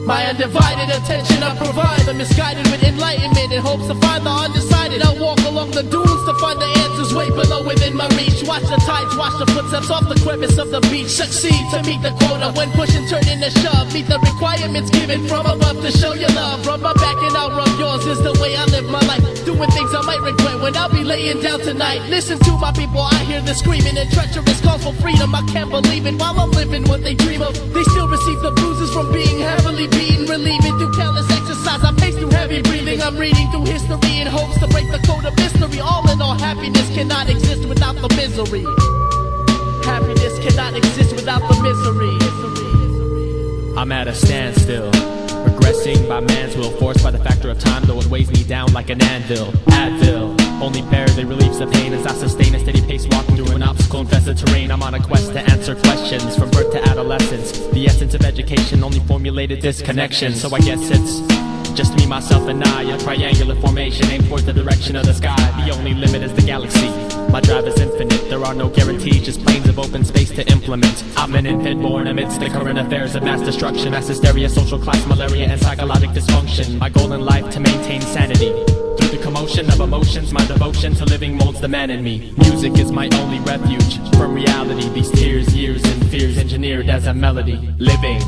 My undivided attention I provide. I'm misguided with enlightenment in hopes to find the undecided. I'll walk along the dunes to find the answers way below within my reach. Watch the tides, watch the footsteps off the crevice of the beach. Succeed to meet the quota when push and turn in the shove. Meet the requirements given from above to show your love. Rub my back and I'll rub yours is the way I live my life. Doing things I might regret when I'll be laying down tonight. Listen to my people, I hear the screaming and treacherous calls for freedom. I can't believe it while I'm living what they dream of. They still receive the bruises from being heavily beaten, relieving through careless exercise. I pace through heavy breathing. I'm reading through history in hopes to break the code of mystery. All in all, happiness cannot exist without the misery. Happiness cannot exist without the misery. I'm at a standstill, regressing by man's will, forced by the factor of time, though it weighs me down like an anvil. Advil only barely relieves the pain as I sustain a steady pace, walking through an obstacle-infested terrain. I'm on a quest to answer questions from birth to adolescence. The essence of education only formulated disconnection. So I guess it's just me, myself, and I, a triangular formation aimed towards the direction of the sky. The only limit is the galaxy. My drive is infinite. There are no guarantees, just planes of open space to implement. I'm an infant born amidst the current affairs of mass destruction, mass hysteria, social class, malaria, and psychologic dysfunction. My goal in life to maintain sanity. Through the commotion of emotions, my devotion to living molds the man in me. Music is my only refuge from reality. These tears, years, and fears engineered as a melody. Living,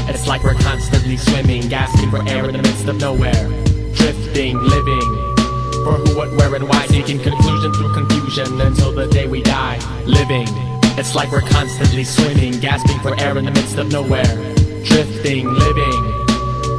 it's like we're constantly swimming, gasping for air in the midst of nowhere. Drifting, living, for who, what, where, and why, seeking conclusion through confusion until the day we die. Living, it's like we're constantly swimming, gasping for air in the midst of nowhere. Drifting, living,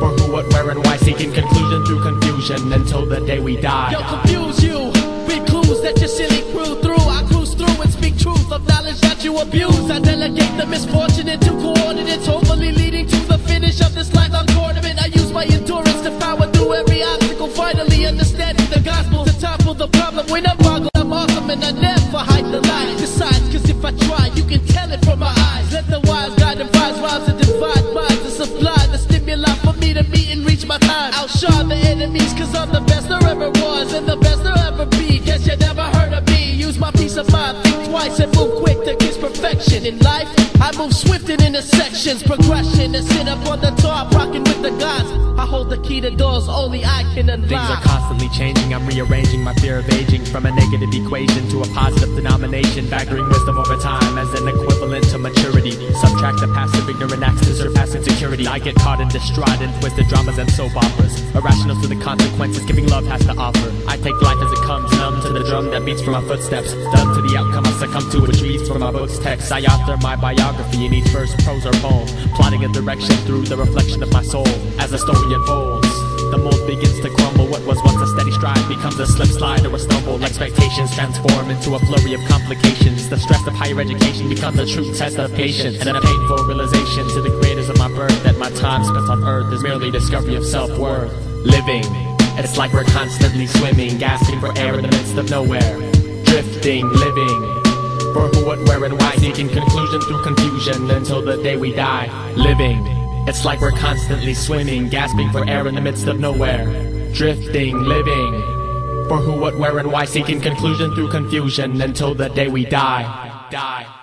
for who, what, where, and why, seeking conclusion through confusion until the day we die. Yo, confuse you with clues that your silly crew through. I cruise through and speak truth of knowledge that you abuse. I delegate the misfortune into coordinates, hopefully leading to the finish of this lifelong tournament. I use my endurance to power through every obstacle, finally understanding the gospel to topple the problem. When I'm boggled, I'm awesome and I never hide the lie. Besides, cause if I try, you can tell it from my eyes. Let the wise guide and wise rhymes to divide minds and supply the stimuli for me to meet and reach my time. Outshine the enemies cause I'm the best there ever was and the best there ever be. Guess you never heard of me. Use my peace of mind, think twice and move quick to kiss perfection. In life, I move swift in intersections, progression, and sit up on the top, rocking with the gods. I hold the key to doors only I can unlock. Things are constantly changing, I'm rearranging my fear of aging from a negative equation to a positive denomination, factoring wisdom over time as an equivalent to maturity. Subtract the passive ignorant acts to surpass insecurity. I get caught in distraught in twisted dramas and soap operas, irrational to the consequences giving love has to offer. I take life as it comes, numb to the drum that beats for my footsteps, dumb to the outcome I succumb to, which reads from my book's text. I author my biography in each verse, prose or poem, plotting a direction through the reflection of my soul. As the story unfolds, the mold begins to crumble. What was once a steady stride becomes a slip, slide, or a stumble. Expectations transform into a flurry of complications. The stress of higher education becomes a true test of patience, and a painful realization to the creators of my birth that my time spent on earth is merely discovery of self-worth. Living, it's like we're constantly swimming, gasping for air in the midst of nowhere. Drifting, living, for who, what, where, and why, seeking conclusion through confusion until the day we die. Living, it's like we're constantly swimming, gasping for air in the midst of nowhere. Drifting, living, for who, what, where, and why, seeking conclusion through confusion until the day we die.